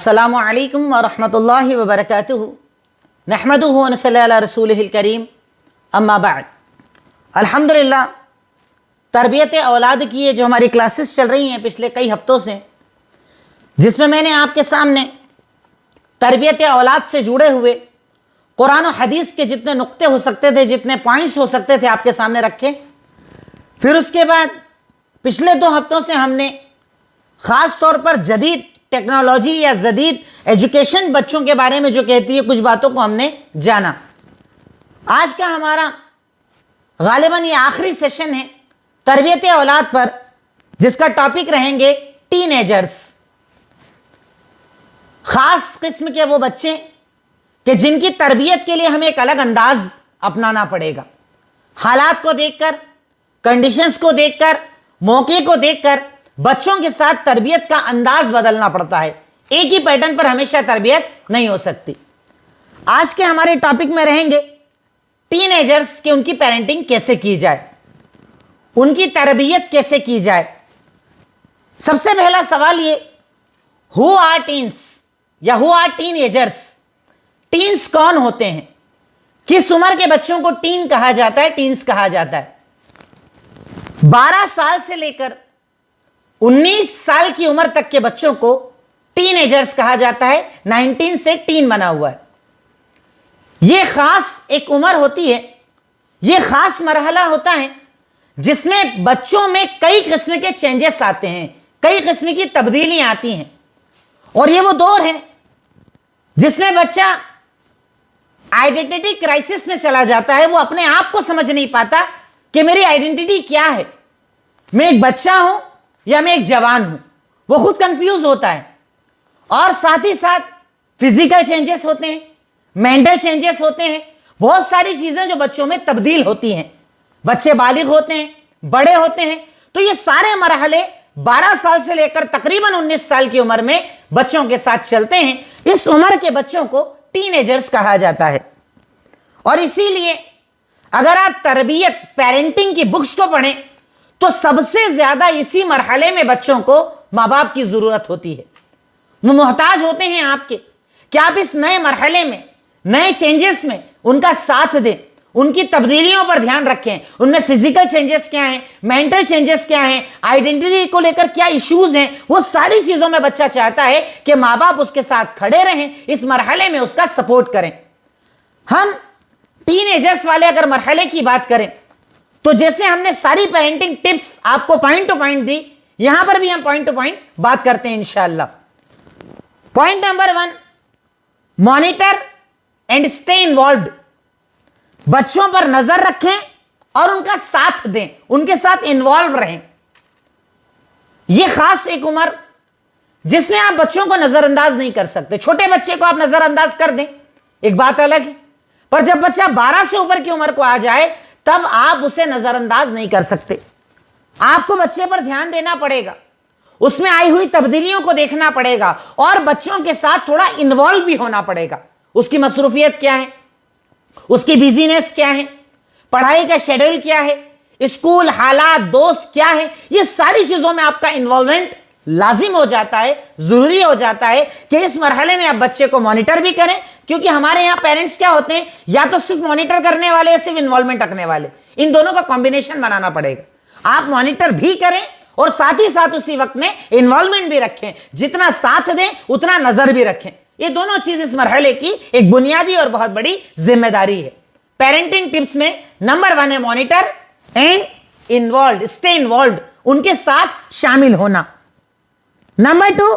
अस्सलामु अलैकुम व रहमतुल्लाहि व बरकातुहू नहमदुहु व नसल्ली अला रसूलिहिल करीम अम्मा बाद। अल्हम्दुलिल्लाह, तरबियत औलाद की ये जो हमारी क्लासेस चल रही हैं पिछले कई हफ्तों से, जिसमें मैंने आपके सामने तरबियत औलाद से जुड़े हुए कुरान और हदीस के जितने नुक्ते हो सकते थे, जितने पॉइंट्स हो सकते थे, आपके सामने रखे। फिर उसके बाद पिछले 2 हफ्तों से हमने ख़ास तौर पर जदीद टेक्नोलॉजी या जदीद एजुकेशन बच्चों के बारे में जो कहती है कुछ बातों को हमने जाना। आज का हमारा गालिबन ये आखिरी सेशन है तरबियत औलाद पर, जिसका टॉपिक रहेंगे टीनेजर्स। खास किस्म के वो बच्चे कि जिनकी तरबियत के लिए हमें एक अलग अंदाज अपनाना पड़ेगा। हालात को देखकर, कंडीशंस को देखकर, मौके को देखकर बच्चों के साथ तरबियत का अंदाज बदलना पड़ता है। एक ही पैटर्न पर हमेशा तरबियत नहीं हो सकती। आज के हमारे टॉपिक में रहेंगे टीनेजर्स के उनकी पेरेंटिंग कैसे की जाए, उनकी तरबियत कैसे की जाए। सबसे पहला सवाल ये, हु आर टीन्स या हु आर टीनेजर्स। टीन्स कौन होते हैं? किस उम्र के बच्चों को टीन कहा जाता है, टीन्स कहा जाता है? 12 साल से लेकर 19 साल की उम्र तक के बच्चों को टीनेजर्स कहा जाता है। 19 से टीन बना हुआ है। यह खास एक उम्र होती है, यह खास मरहला होता है जिसमें बच्चों में कई किस्म के चेंजेस आते हैं, कई किस्म की तब्दीलियां आती हैं। और यह वो दौर है जिसमें बच्चा आइडेंटिटी क्राइसिस में चला जाता है। वो अपने आप को समझ नहीं पाता कि मेरी आइडेंटिटी क्या है, मैं एक बच्चा हूं या मैं एक जवान हूं। वो खुद कंफ्यूज होता है। और साथ ही साथ फिजिकल चेंजेस होते हैं, मेंटल चेंजेस होते हैं, बहुत सारी चीजें जो बच्चों में तब्दील होती हैं। बच्चे बालिग होते हैं, बड़े होते हैं। तो ये सारे मरहले 12 साल से लेकर तकरीबन 19 साल की उम्र में बच्चों के साथ चलते हैं। इस उम्र के बच्चों को टीनेजर्स कहा जाता है। और इसीलिए अगर आप तरबियत पेरेंटिंग की बुक्स को पढ़ें तो सबसे ज्यादा इसी मरहले में बच्चों को माँ बाप की जरूरत होती है। वो मोहताज होते हैं आपके कि आप इस नए मरहले में, नए चेंजेस में उनका साथ दें, उनकी तब्दीलियों पर ध्यान रखें। उनमें फिजिकल चेंजेस क्या हैं, मेंटल चेंजेस क्या हैं, आइडेंटिटी को लेकर क्या इश्यूज हैं, वो सारी चीजों में बच्चा चाहता है कि माँ बाप उसके साथ खड़े रहें, इस मरहले में उसका सपोर्ट करें। हम टीनेजर्स वाले अगर मरहले की बात करें तो जैसे हमने सारी पेरेंटिंग टिप्स आपको पॉइंट टू पॉइंट दी, यहां पर भी हम पॉइंट टू पॉइंट बात करते हैं इंशाअल्लाह। Point number 1, monitor and stay involved. बच्चों पर नजर रखें और उनका साथ दें, उनके साथ इन्वॉल्व रहें। यह खास एक उम्र जिसमें आप बच्चों को नजरअंदाज नहीं कर सकते। छोटे बच्चे को आप नजरअंदाज कर दें, एक बात अलग है, पर जब बच्चा 12 से ऊपर की उम्र को आ जाए तब आप उसे नजरअंदाज नहीं कर सकते। आपको बच्चे पर ध्यान देना पड़ेगा, उसमें आई हुई तब्दीलियों को देखना पड़ेगा और बच्चों के साथ थोड़ा इन्वॉल्व भी होना पड़ेगा। उसकी मसरूफियत क्या है, उसकी बिजीनेस क्या है, पढ़ाई का शेड्यूल क्या है, स्कूल हालात, दोस्त क्या है, ये सारी चीजों में आपका इन्वॉल्वमेंट लाजिम हो जाता है, जरूरी हो जाता है कि इस मरहले में आप बच्चे को मॉनिटर भी करें। क्योंकि हमारे यहां पेरेंट्स क्या होते हैं, या तो सिर्फ मॉनिटर करने वाले या सिर्फ इन्वॉल्वमेंट रखने वाले। इन दोनों का कॉम्बिनेशन बनाना पड़ेगा। आप मॉनिटर भी करें और साथ ही साथ उसी वक्त में इन्वॉल्वमेंट भी रखें। जितना साथ दें उतना नजर भी रखें। ये दोनों चीज इस मरहले की एक बुनियादी और बहुत बड़ी जिम्मेदारी है। पेरेंटिंग टिप्स में नंबर 1 है monitor and involve, stay involve, उनके साथ शामिल होना। Number 2,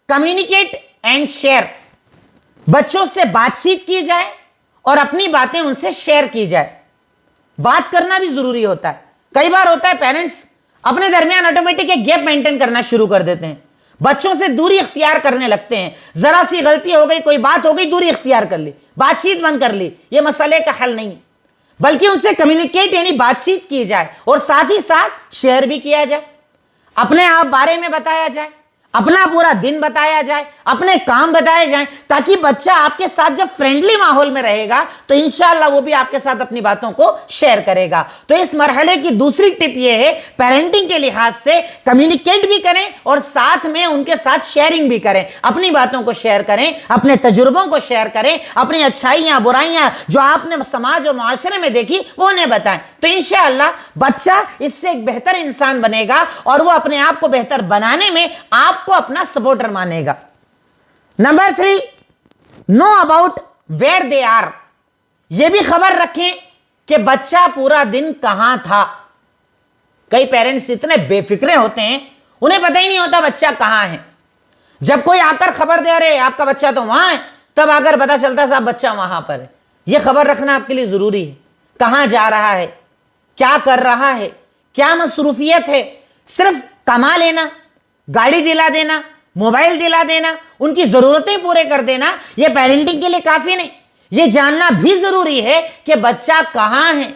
communicate and share. बच्चों से बातचीत की जाए और अपनी बातें उनसे शेयर की जाए। बात करना भी जरूरी होता है। कई बार होता है पेरेंट्स अपने दरमियान ऑटोमेटिक एक गैप मेंटेन करना शुरू कर देते हैं, बच्चों से दूरी इख्तियार करने लगते हैं। जरा सी गलती हो गई, कोई बात हो गई, दूरी इख्तियार कर ली, बातचीत बंद कर ली। यह मसले का हल नहीं, बल्कि उनसे कम्युनिकेट यानी बातचीत की जाए और साथ ही साथ शेयर भी किया जाए, अपने आप बारे में बताया जाए, अपना पूरा दिन बताया जाए, अपने काम बताए जाएं, ताकि बच्चा आपके साथ जब फ्रेंडली माहौल में रहेगा तो इंशाअल्लाह वो भी आपके साथ अपनी बातों को शेयर करेगा। तो इस मरहले की दूसरी टिप ये है, पेरेंटिंग के लिहाज से कम्युनिकेट भी करें और साथ में उनके साथ शेयरिंग भी करें, अपनी बातों को शेयर करें, अपने तजुर्बों को शेयर करें, अपनी अच्छाइयां बुराइयां जो आपने समाज और माशरे में देखी वो उन्हें बताएं। तो इंशाअल्लाह बच्चा इससे एक बेहतर इंसान बनेगा और वो अपने आप को बेहतर बनाने में आपको अपना सपोर्टर मानेगा। Number 3, know about where they are. यह भी खबर रखें कि बच्चा पूरा दिन कहां था। कई पेरेंट्स इतने बेफिक्रे होते हैं, उन्हें पता ही नहीं होता बच्चा कहां है। जब कोई आकर खबर दे रहे आपका बच्चा तो वहां है, तब आकर पता चलता है साहब बच्चा वहां पर है। यह खबर रखना आपके लिए जरूरी है, कहां जा रहा है, क्या कर रहा है, क्या मसरूफियत है। सिर्फ कमा लेना, गाड़ी दिला देना, मोबाइल दिला देना, उनकी जरूरतें पूरे कर देना, यह पेरेंटिंग के लिए काफी नहीं। यह जानना भी जरूरी है कि बच्चा कहां है,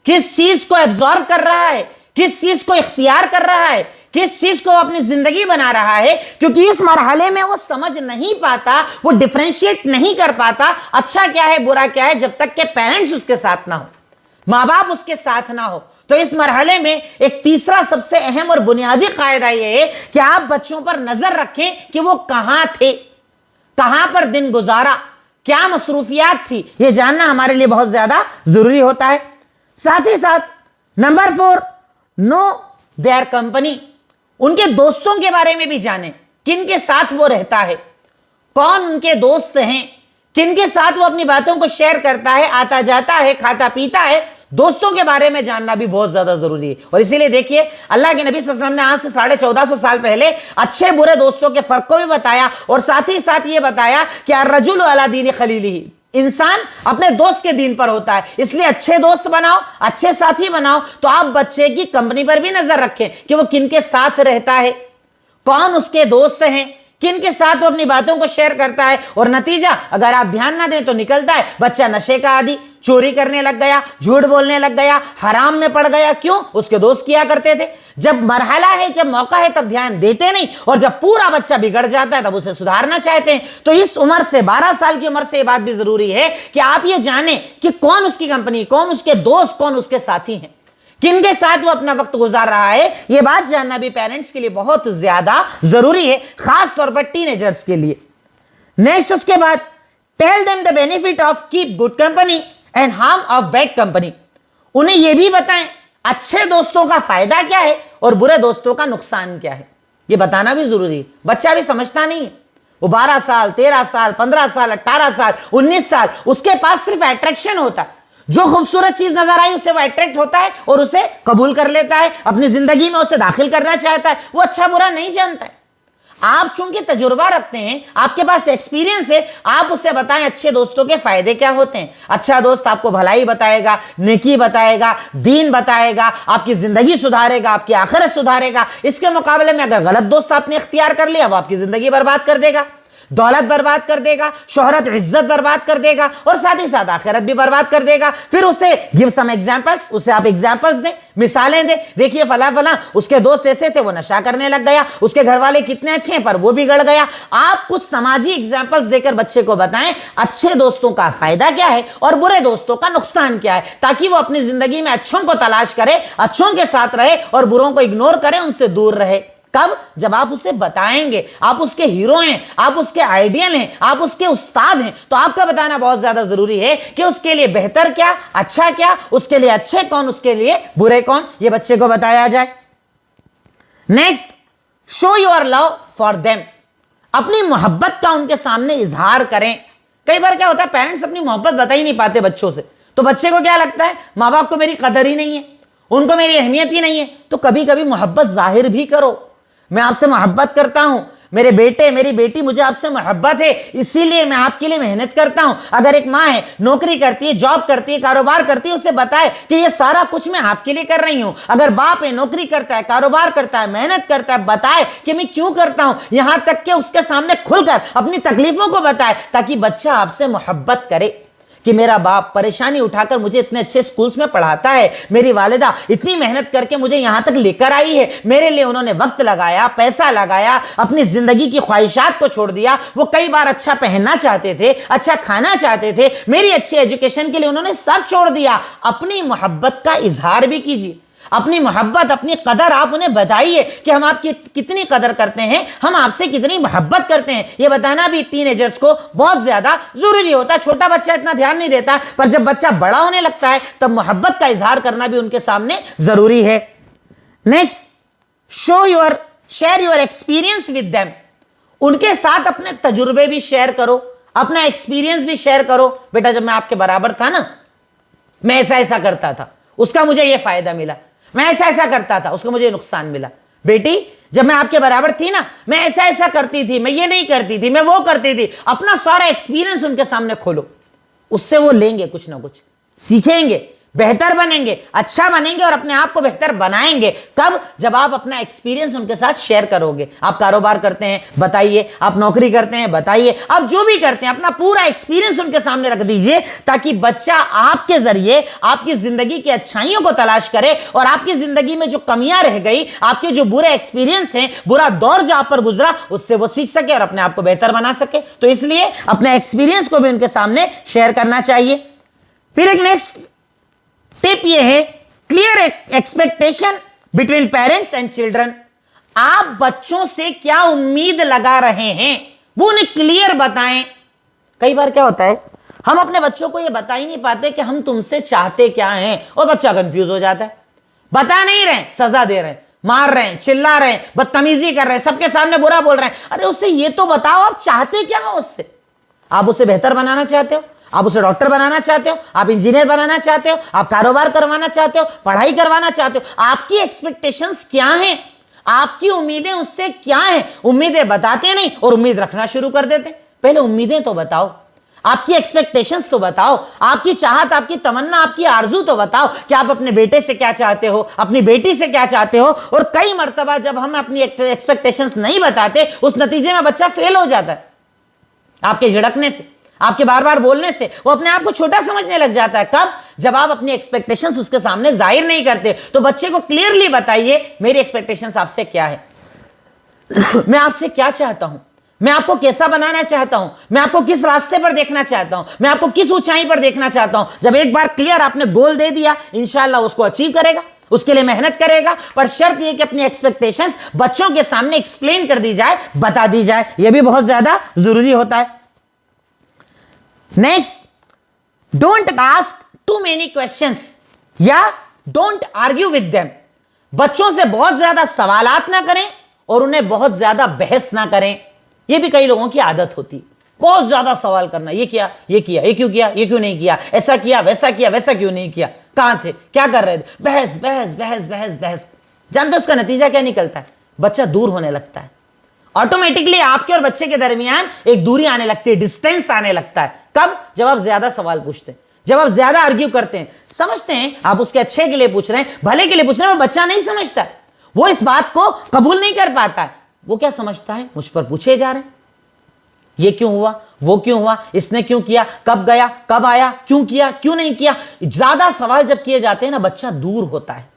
किस चीज को एब्जॉर्ब कर रहा है, किस चीज को इख्तियार कर रहा है, किस चीज को अपनी जिंदगी बना रहा है। क्योंकि इस मरहले में वो समझ नहीं पाता, वो डिफरेंशिएट नहीं कर पाता अच्छा क्या है बुरा क्या है, जब तक के पेरेंट्स उसके साथ ना हो, माँ बाप उसके साथ ना हो। तो इस मरहले में एक तीसरा सबसे अहम और बुनियादी कायदा यह है कि आप बच्चों पर नजर रखें कि वो कहां थे, कहां पर दिन गुजारा, क्या मसरूफियात थी। यह जानना हमारे लिए बहुत ज्यादा जरूरी होता है। साथ ही साथ नंबर 4, नो देयर कंपनी। उनके दोस्तों के बारे में भी जानें, किनके साथ वो रहता है, कौन उनके दोस्त हैं, किनके साथ वो अपनी बातों को शेयर करता है, आता जाता है, खाता पीता है। दोस्तों के बारे में जानना भी बहुत ज्यादा जरूरी है। और इसीलिए देखिए अल्लाह के नबी सल्लल्लाहु अलैहि वसल्लम ने आज से 1450 साल पहले अच्छे बुरे दोस्तों के फर्क को भी बताया और साथ ही साथ ये बताया कि अर्रजुलु अला दीनी खलीलिही, इंसान अपने दोस्त के दीन पर होता है। इसलिए अच्छे दोस्त बनाओ, अच्छे साथी बनाओ। तो आप बच्चे की कंपनी पर भी नजर रखें कि वो किनके साथ रहता है, कौन उसके दोस्त हैं, किनके साथ वो अपनी बातों को शेयर करता है। और नतीजा अगर आप ध्यान ना दें तो निकलता है बच्चा नशे का आदी, चोरी करने लग गया, झूठ बोलने लग गया, हराम में पड़ गया। क्यों? उसके दोस्त किया करते थे। जब मरहला है, जब मौका है, तब ध्यान देते नहीं, और जब पूरा बच्चा बिगड़ जाता है तब उसे सुधारना चाहते हैं। तो इस उम्र से 12 साल की उम्र से यह बात भी जरूरी है कि आप ये जाने कि कौन उसकी कंपनी, कौन उसके दोस्त, कौन उसके साथी हैं, किनके साथ वो अपना वक्त गुजार रहा है। यह बात जानना भी पेरेंट्स के लिए बहुत ज्यादा जरूरी है, खास तौर पर टीनेजर्स के लिए। नेक्स्ट उसके बाद, tell them the benefit of keep good company and harm of bad company. उन्हें यह भी बताएं अच्छे दोस्तों का फायदा क्या है और बुरे दोस्तों का नुकसान क्या है। यह बताना भी जरूरी है। बच्चा भी समझता नहीं है, वो 12 साल, 13 साल, 15 साल, 18 साल, 19 साल, उसके पास सिर्फ अट्रैक्शन होता है। जो खूबसूरत चीज नजर आई उससे वो अट्रैक्ट होता है और उसे कबूल कर लेता है, अपनी जिंदगी में उसे दाखिल करना चाहता है। वो अच्छा बुरा नहीं जानता है। आप चूंकि तजुर्बा रखते हैं, आपके पास एक्सपीरियंस है, आप उसे बताएं अच्छे दोस्तों के फायदे क्या होते हैं। अच्छा दोस्त आपको भलाई बताएगा, नेकी बताएगा, दीन बताएगा, आपकी जिंदगी सुधारेगा, आपकी आखिरत सुधारेगा। इसके मुकाबले में अगर गलत दोस्त आपने इख्तियार कर लिया, वो आपकी जिंदगी बर्बाद कर देगा, दौलत बर्बाद कर देगा, शोहरत इज्जत बर्बाद कर देगा और साथ ही साथ आखिरत भी बर्बाद कर देगा। फिर उसे गिव सम एग्जांपल्स, उसे आप एग्जांपल्स दें, मिसालें दें। देखिए फला फला उसके दोस्त ऐसे थे, वो नशा करने लग गया, उसके घर वाले कितने अच्छे हैं पर वो बिगड़ गया। आप कुछ समाजी एग्जांपल्स देकर बच्चे को बताएं अच्छे दोस्तों का फायदा क्या है और बुरे दोस्तों का नुकसान क्या है, ताकि वो अपनी जिंदगी में अच्छों को तलाश करे, अच्छों के साथ रहे और बुरों को इग्नोर करे, उनसे दूर रहे। कब? जब आप उसे बताएंगे। आप उसके हीरो हैं, आप उसके आइडियल हैं, आप उसके उस्ताद हैं, तो आपका बताना बहुत ज्यादा जरूरी है कि उसके लिए बेहतर क्या, अच्छा क्या, उसके लिए अच्छे कौन, उसके लिए बुरे कौन, ये बच्चे को बताया जाए। Next, show your love for them. अपनी मोहब्बत का उनके सामने इजहार करें। कई बार क्या होता है, पेरेंट्स अपनी मोहब्बत बता ही नहीं पाते बच्चों से, तो बच्चे को क्या लगता है माँ बाप को मेरी कदर ही नहीं है, उनको मेरी अहमियत ही नहीं है। तो कभी कभी मोहब्बत जाहिर भी करो, मैं आपसे मोहब्बत करता हूं, मेरे बेटे मेरी बेटी मुझे आपसे मोहब्बत है, इसीलिए मैं आपके लिए मेहनत करता हूं। अगर एक माँ है, नौकरी करती है, जॉब करती है, कारोबार करती है, उसे बताए कि ये सारा कुछ मैं आपके लिए कर रही हूं। अगर बाप है, नौकरी करता है, कारोबार करता है, मेहनत करता है, बताए कि मैं क्यों करता हूं, यहां तक कि उसके सामने खुलकर अपनी तकलीफों को बताए, ताकि बच्चा आपसे मोहब्बत करे। कि मेरा बाप परेशानी उठाकर मुझे इतने अच्छे स्कूल्स में पढ़ाता है, मेरी वालिदा इतनी मेहनत करके मुझे यहां तक लेकर आई है, मेरे लिए उन्होंने वक्त लगाया, पैसा लगाया, अपनी जिंदगी की ख्वाहिशात को छोड़ दिया। वो कई बार अच्छा पहनना चाहते थे, अच्छा खाना चाहते थे, मेरी अच्छी एजुकेशन के लिए उन्होंने सब छोड़ दिया। अपनी मोहब्बत का इजहार भी कीजिए, अपनी मोहब्बत, अपनी कदर आप उन्हें बताइए कि हम आपकी कितनी कदर करते हैं, हम आपसे कितनी मोहब्बत करते हैं। यह बताना भी टीनेजर्स को बहुत ज्यादा जरूरी होता है। छोटा बच्चा इतना ध्यान नहीं देता, पर जब बच्चा बड़ा होने लगता है तब मोहब्बत का इजहार करना भी उनके सामने जरूरी है। Next, share your experience with them. उनके साथ अपने तजुर्बे भी शेयर करो, अपना एक्सपीरियंस भी शेयर करो। बेटा जब मैं आपके बराबर था ना, मैं ऐसा ऐसा करता था, उसका मुझे यह फायदा मिला, मैं ऐसा ऐसा करता था, उसको मुझे नुकसान मिला। बेटी जब मैं आपके बराबर थी ना, मैं ऐसा ऐसा करती थी, मैं ये नहीं करती थी, मैं वो करती थी। अपना सारा एक्सपीरियंस उनके सामने खोलो, उससे वो लेंगे, कुछ ना कुछ सीखेंगे, बेहतर बनेंगे, अच्छा बनेंगे और अपने आप को बेहतर बनाएंगे। कब? जब आप अपना एक्सपीरियंस उनके साथ शेयर करोगे। आप कारोबार करते हैं, बताइए, आप नौकरी करते हैं, बताइए, आप जो भी करते हैं अपना पूरा एक्सपीरियंस उनके सामने रख दीजिए, ताकि बच्चा आपके जरिए आपकी जिंदगी की अच्छाइयों को तलाश करे और आपकी जिंदगी में जो कमियां रह गई, आपके जो बुरे एक्सपीरियंस हैं, बुरा दौर जो आप पर गुजरा, उससे वो सीख सके और अपने आप को बेहतर बना सके। तो इसलिए अपने एक्सपीरियंस को भी उनके सामने शेयर करना चाहिए। फिर एक नेक्स्ट टिप ये है, clear expectation between parents and children. आप बच्चों से क्या उम्मीद लगा रहे हैं वो उन्हें क्लियर बताएं। कई बार क्या होता है, हम अपने बच्चों को यह बता ही नहीं पाते कि हम तुमसे चाहते क्या हैं, और बच्चा कंफ्यूज हो जाता है। बता नहीं रहे, सजा दे रहे हैं, मार रहे हैं, चिल्ला रहे हैं, बदतमीजी कर रहे हैं, सबके सामने बुरा बोल रहे हैं। अरे उससे ये तो बताओ आप चाहते क्या हो उससे। आप उसे बेहतर बनाना चाहते हो, आप उसे डॉक्टर बनाना चाहते हो, आप इंजीनियर बनाना चाहते हो, आप कारोबार करवाना चाहते हो, पढ़ाई करवाना चाहते हो। आपकी एक्सपेक्टेशंस क्या हैं, आपकी उम्मीदें उससे क्या हैं। उम्मीदें बताते नहीं और उम्मीद रखना शुरू कर देते। पहले उम्मीदें तो बताओ, आपकी एक्सपेक्टेशंस तो बताओ, आपकी चाहत, आपकी तमन्ना, आपकी आरजू तो बताओ कि आप अपने बेटे से क्या चाहते हो, अपनी बेटी से क्या चाहते हो। और कई मर्तबा जब हम अपनी एक्सपेक्टेशंस नहीं बताते, उस नतीजे में बच्चा फेल हो जाता है। आपके झिड़कने से, आपके बार बार बोलने से वो अपने आप को छोटा समझने लग जाता है। कब? जब आप अपनी एक्सपेक्टेशंस उसके सामने जाहिर नहीं करते। तो बच्चे को क्लियरली बताइए, मेरी एक्सपेक्टेशंस आपसे क्या है, मैं आपसे क्या चाहता हूं, मैं आपको कैसा बनाना चाहता हूं, मैं आपको किस रास्ते पर देखना चाहता हूं, मैं आपको किस ऊंचाई पर देखना चाहता हूं। जब एक बार क्लियर आपने गोल दे दिया, इंशाल्लाह उसको अचीव करेगा, उसके लिए मेहनत करेगा। पर शर्त यह कि अपनी एक्सपेक्टेशंस बच्चों के सामने एक्सप्लेन कर दी जाए, बता दी जाए। यह भी बहुत ज्यादा जरूरी होता है। Next, don't ask too many questions या डोंट आर्ग्यू विद देम। बच्चों से बहुत ज्यादा सवालात ना करें और उन्हें बहुत ज्यादा बहस ना करें। यह भी कई लोगों की आदत होती है, बहुत ज्यादा सवाल करना, ये किया, ये किया, ये क्यों किया, ये क्यों नहीं किया, ऐसा किया, वैसा किया, वैसा क्यों नहीं किया, कहां थे, क्या कर रहे थे, बहस बहस बहस बहस बहस। जानते हो उसका नतीजा क्या निकलता है? बच्चा दूर होने लगता है। ऑटोमेटिकली आपके और बच्चे के दरमियान एक दूरी आने लगती है, डिस्टेंस आने लगता है। कब? जब आप ज्यादा सवाल पूछते हैं, जब आप ज्यादा आर्ग्यू करते हैं। समझते हैं आप उसके अच्छे के लिए पूछ रहे हैं, भले के लिए पूछ रहे हैं, वो बच्चा नहीं समझता है, वो इस बात को कबूल नहीं कर पाता है। वो क्या समझता है, मुझ पर पूछे जा रहे हैं, ये क्यों हुआ, वो क्यों हुआ, इसने क्यों किया, कब गया, कब आया, क्यों किया, क्यों नहीं किया। ज्यादा सवाल जब किए जाते हैं ना, बच्चा दूर होता है,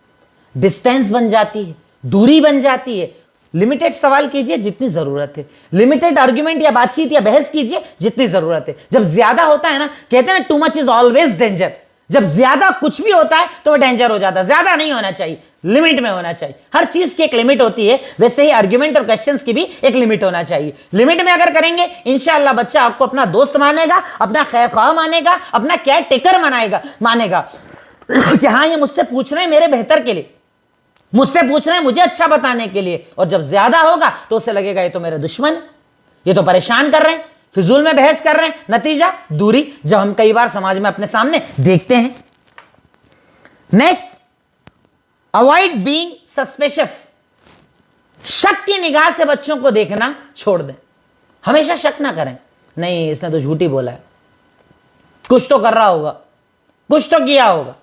डिस्टेंस बन जाती है, दूरी बन जाती है। लिमिटेड सवाल कीजिए जितनी जरूरत है, लिमिटेड आर्ग्यूमेंट या बातचीत या बहस कीजिए जितनी जरूरत है। जब ज्यादा होता है ना, कहते हैं ना, too much is always danger. जब ज्यादा कुछ भी होता है तो वह डेंजर हो जाता है। ज्यादा नहीं होना चाहिए, लिमिट में होना चाहिए। हर चीज की एक लिमिट होती है, वैसे ही आर्ग्यूमेंट और क्वेश्चंस की भी एक लिमिट होना चाहिए। लिमिट में अगर करेंगे, इंशाअल्लाह बच्चा आपको अपना दोस्त मानेगा, अपना खैरख्वाह मानेगा, अपना केयर टेकर मानेगा कि हाँ, ये मुझसे पूछ रहे हैं मेरे बेहतर के लिए, मुझसे पूछ रहे हैं मुझे अच्छा बताने के लिए। और जब ज्यादा होगा तो उसे लगेगा ये तो मेरे दुश्मन है, ये तो परेशान कर रहे हैं, फिजूल में बहस कर रहे हैं। नतीजा दूरी, जब हम कई बार समाज में अपने सामने देखते हैं। Next, avoid being suspicious. शक की निगाह से बच्चों को देखना छोड़ दें। हमेशा शक ना करें, नहीं इसने तो झूठी बोला है, कुछ तो कर रहा होगा, कुछ तो किया होगा,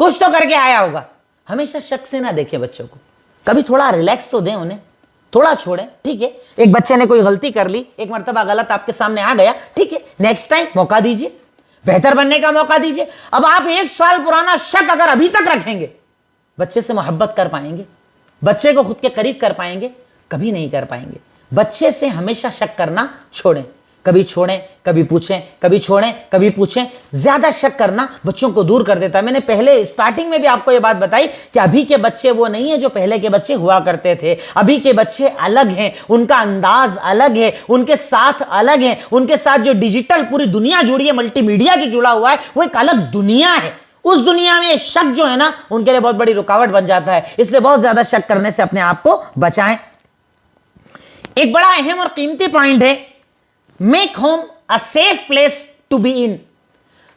कुछ तो करके आया होगा। हमेशा शक से ना देखें बच्चों को, कभी थोड़ा रिलैक्स तो दें उन्हें, थोड़ा छोड़ें। ठीक है, एक बच्चे ने कोई गलती कर ली, एक मर्तबा गलत आपके सामने आ गया, ठीक है, नेक्स्ट टाइम मौका दीजिए। बेहतर बनने का मौका दीजिए। अब आप 1 साल पुराना शक अगर अभी तक रखेंगे, बच्चे से मोहब्बत कर पाएंगे? बच्चे को खुद के करीब कर पाएंगे? कभी नहीं कर पाएंगे। बच्चे से हमेशा शक करना छोड़ें। कभी छोड़ें, कभी पूछें, कभी छोड़ें, कभी पूछें। ज्यादा शक करना बच्चों को दूर कर देता है। मैंने पहले स्टार्टिंग में भी आपको यह बात बताई कि अभी के बच्चे वो नहीं है जो पहले के बच्चे हुआ करते थे। अभी के बच्चे अलग हैं, उनका अंदाज अलग है, उनके साथ अलग है, उनके साथ जो डिजिटल पूरी दुनिया जुड़ी है, मल्टीमीडिया जो जुड़ा हुआ है, वो एक अलग दुनिया है। उस दुनिया में शक जो है ना, उनके लिए बहुत बड़ी रुकावट बन जाता है। इसलिए बहुत ज्यादा शक करने से अपने आप को बचाएं। एक बड़ा अहम और कीमती पॉइंट है, make home a safe place to be in.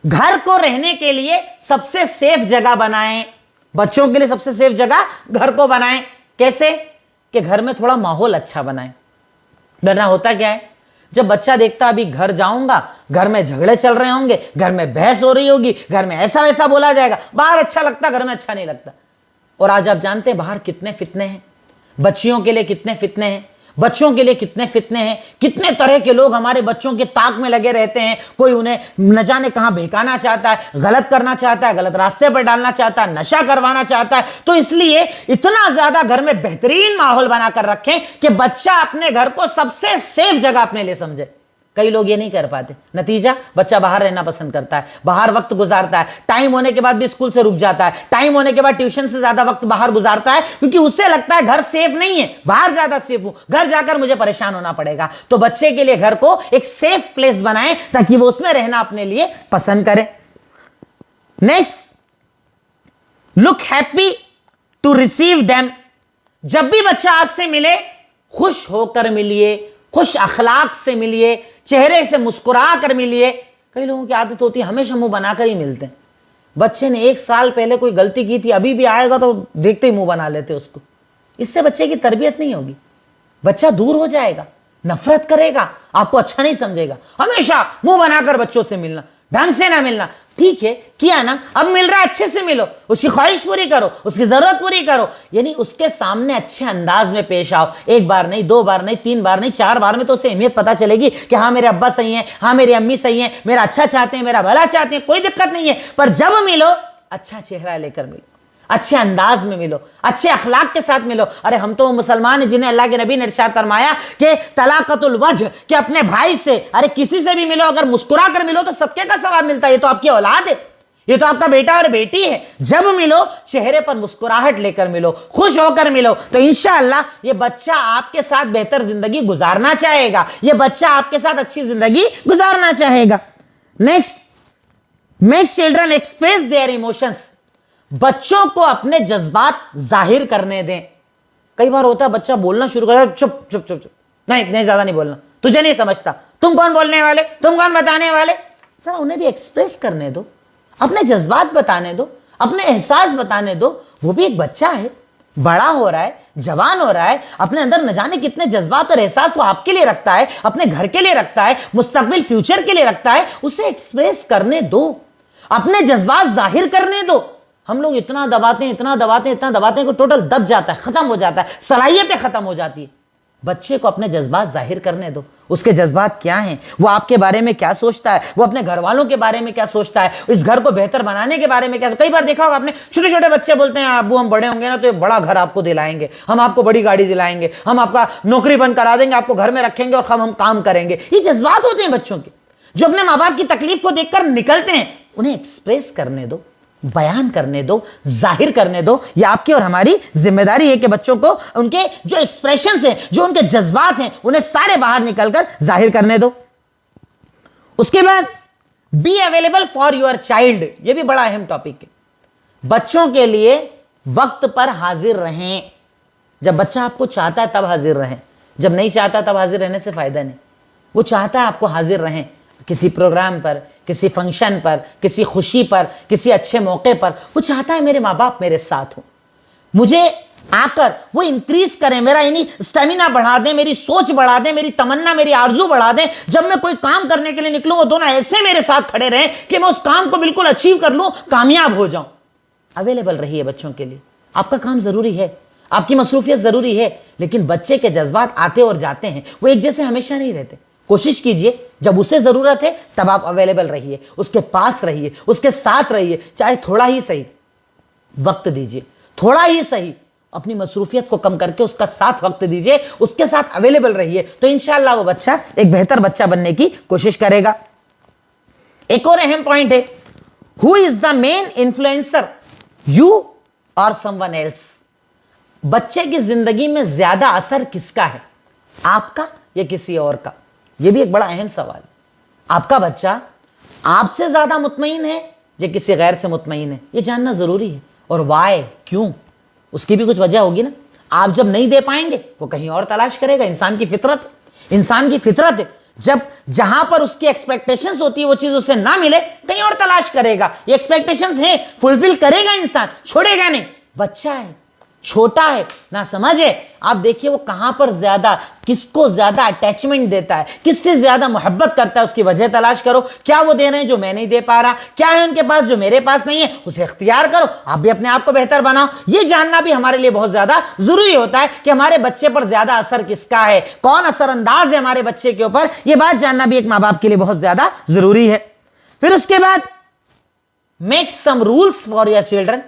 घर को रहने के लिए सबसे सेफ जगह बनाएं। बच्चों के लिए सबसे सेफ जगह घर को बनाएं। कैसे? कि घर में थोड़ा माहौल अच्छा बनाएं। वरना होता क्या है, जब बच्चा देखता अभी घर जाऊंगा, घर में झगड़े चल रहे होंगे, घर में बहस हो रही होगी, घर में ऐसा वैसा बोला जाएगा, बाहर अच्छा लगता, घर में अच्छा नहीं लगता। और आज आप जानते हैं बाहर कितने फितने हैं, बच्चियों के लिए कितने फितने हैं, बच्चों के लिए कितने फितने हैं, कितने तरह के लोग हमारे बच्चों के ताक में लगे रहते हैं। कोई उन्हें न जाने कहां बहकाना चाहता है, गलत करना चाहता है, गलत रास्ते पर डालना चाहता है, नशा करवाना चाहता है। तो इसलिए इतना ज्यादा घर में बेहतरीन माहौल बनाकर रखें कि बच्चा अपने घर को सबसे सेफ जगह अपने लिए समझे। कई लोग ये नहीं कर पाते। नतीजा, बच्चा बाहर रहना पसंद करता है, बाहर वक्त गुजारता है, टाइम होने के बाद भी स्कूल से रुक जाता है, टाइम होने के बाद ट्यूशन से ज्यादा वक्त बाहर गुजारता है, क्योंकि उससे लगता है घर सेफ नहीं है, बाहर ज्यादा सेफ हूं, घर जाकर मुझे परेशान होना पड़ेगा। तो बच्चे के लिए घर को एक सेफ प्लेस बनाएं ताकि वो उसमें रहना अपने लिए पसंद करे। Next, look happy to receive them. जब भी बच्चा आपसे मिले, खुश होकर मिलिए, खुश अखलाक से मिलिए, चेहरे से मुस्कुरा कर मिलिए। कई लोगों की आदत होती है हमेशा मुंह बनाकर ही मिलते हैं। बच्चे ने 1 साल पहले कोई गलती की थी, अभी भी आएगा तो देखते ही मुंह बना लेते उसको। इससे बच्चे की तरबियत नहीं होगी। बच्चा दूर हो जाएगा, नफरत करेगा, आपको अच्छा नहीं समझेगा। हमेशा मुंह बनाकर बच्चों से मिलना, ढंग से ना मिलना। ठीक है, किया ना, अब मिल रहा है, अच्छे से मिलो, उसकी ख्वाहिश पूरी करो, उसकी जरूरत पूरी करो, यानी उसके सामने अच्छे अंदाज में पेश आओ। 1 बार नहीं, 2 बार नहीं, 3 बार नहीं, 4 बार में तो उसे अहमियत पता चलेगी कि हाँ मेरे अब्बा सही हैं, हाँ मेरी अम्मी सही हैं, मेरा अच्छा चाहते हैं, मेरा भला चाहते हैं, कोई दिक्कत नहीं है। पर जब मिलो, अच्छा चेहरा लेकर मिलो, अच्छे अंदाज में मिलो, अच्छे अखलाक के साथ मिलो। अरे हम तो मुसलमान हैं जिन्हें अल्लाह के नबी ने इरशाद फरमाया कि तलाक़तुल वजह, कि अपने भाई से, अरे किसी से भी मिलो, अगर मुस्कुरा कर मिलो तो सदके का सवाब मिलता है। ये तो आपकी औलाद है, ये तो आपका बेटा और बेटी है। जब मिलो, चेहरे पर मुस्कुराहट लेकर मिलो, खुश होकर मिलो, तो इंशाअल्लाह ये बच्चा आपके साथ बेहतर जिंदगी गुजारना चाहेगा, ये बच्चा आपके साथ अच्छी जिंदगी गुजारना चाहेगा। Next, make children express their emotions. बच्चों को अपने जज्बात जाहिर करने दें। कई बार होता है बच्चा बोलना शुरू कर, चुप चुप चुप चुप, नहीं ज्यादा नहीं बोलना, तुझे नहीं समझता, तुम कौन बोलने वाले, तुम कौन बताने वाले। सर उन्हें भी एक्सप्रेस करने दो, अपने जज्बात बताने दो, अपने एहसास बताने दो। वो भी एक बच्चा है, बड़ा हो रहा है, जवान हो रहा है, अपने अंदर न जाने कितने जज्बात और एहसास वो आपके लिए रखता है, अपने घर के लिए रखता है, मुस्तकबिल फ्यूचर के लिए रखता है। उसे एक्सप्रेस करने दो, अपने जज्बात जाहिर करने दो। हम लोग इतना दबाते हैं, इतना दबाते हैं, इतना दबाते हैं कि टोटल दब जाता है, खत्म हो जाता है, सलाहियतें खत्म हो जाती है। बच्चे को अपने जज्बात जाहिर करने दो। उसके जज्बात क्या हैं, वो आपके बारे में क्या सोचता है, वो अपने घर वालों के बारे में क्या सोचता है, इस घर को बेहतर बनाने के बारे में क्या। कई बार देखा होगा आपने, छोटे छोटे बच्चे बोलते हैं अब्बू हम बड़े होंगे ना तो ये बड़ा घर आपको दिलाएंगे, हम आपको बड़ी गाड़ी दिलाएंगे, हम आपका नौकरी बंद करा देंगे, आपको घर में रखेंगे और हम काम करेंगे। ये जज्बात होते हैं बच्चों के, जो अपने माँ बाप की तकलीफ को देखकर निकलते हैं। उन्हें एक्सप्रेस करने दो, बयान करने दो, जाहिर करने दो। यह आपकी और हमारी जिम्मेदारी है कि बच्चों को उनके जो एक्सप्रेशंस हैं, जो उनके जज्बात हैं, उन्हें सारे बाहर निकलकर जाहिर करने दो। उसके बाद be available for your child. यह भी बड़ा अहम टॉपिक है। बच्चों के लिए वक्त पर हाजिर रहें। जब बच्चा आपको चाहता है तब हाजिर रहें, जब नहीं चाहता तब हाजिर रहने से फायदा नहीं। वो चाहता है आपको हाजिर रहें, किसी प्रोग्राम पर, किसी फंक्शन पर, किसी खुशी पर, किसी अच्छे मौके पर। वो चाहता है मेरे माँ बाप मेरे साथ हो, मुझे आकर वो इंक्रीज करें, मेरा यानी स्टेमिना बढ़ा दें, मेरी सोच बढ़ा दें, मेरी तमन्ना, मेरी आरजू बढ़ा दें। जब मैं कोई काम करने के लिए निकलूं, वो दोनों ऐसे मेरे साथ खड़े रहें कि मैं उस काम को बिल्कुल अचीव कर लूं, कामयाब हो जाऊं। अवेलेबल रहिए बच्चों के लिए। आपका काम जरूरी है, आपकी मसरूफियत जरूरी है, लेकिन बच्चे के जज्बात आते और जाते हैं, वो एक जैसे हमेशा नहीं रहते। कोशिश कीजिए जब उसे जरूरत है तब आप अवेलेबल रहिए, उसके पास रहिए, उसके साथ रहिए, चाहे थोड़ा ही सही वक्त दीजिए, थोड़ा ही सही अपनी मसरूफियत को कम करके उसका साथ वक्त दीजिए, उसके साथ अवेलेबल रहिए, तो इंशाअल्लाह वो बच्चा एक बेहतर बच्चा बनने की कोशिश करेगा। एक और अहम पॉइंट है, who is the main influencer, you और समवन एल्स। बच्चे की जिंदगी में ज्यादा असर किसका है, आपका या किसी और का? यह भी एक बड़ा अहम सवाल है। आपका बच्चा आपसे ज्यादा मुतमईन है या किसी गैर से मुतमईन है, यह जानना जरूरी है। और वाई, क्यों, उसकी भी कुछ वजह होगी ना। आप जब नहीं दे पाएंगे वो कहीं और तलाश करेगा। इंसान की फितरत है, जब जहां पर उसकी एक्सपेक्टेशंस होती है वो चीज उसे ना मिले कहीं और तलाश करेगा। ये एक्सपेक्टेशंस है, फुलफिल करेगा इंसान, छोड़ेगा नहीं। बच्चा है, छोटा है, ना समझ है। आप देखिए वो कहां पर ज्यादा, किसको ज्यादा अटैचमेंट देता है, किससे ज्यादा मोहब्बत करता है, उसकी वजह तलाश करो। क्या वो दे रहे हैं जो मैं नहीं दे पा रहा, क्या है उनके पास जो मेरे पास नहीं है, उसे इख्तियार करो। आप भी अपने आप को बेहतर बनाओ। ये जानना भी हमारे लिए बहुत ज्यादा जरूरी होता है कि हमारे बच्चे पर ज्यादा असर किसका है, कौन असरअंदाज है हमारे बच्चे के ऊपर। यह बात जानना भी एक माँ बाप के लिए बहुत ज्यादा जरूरी है। फिर उसके बाद make some rules for your children.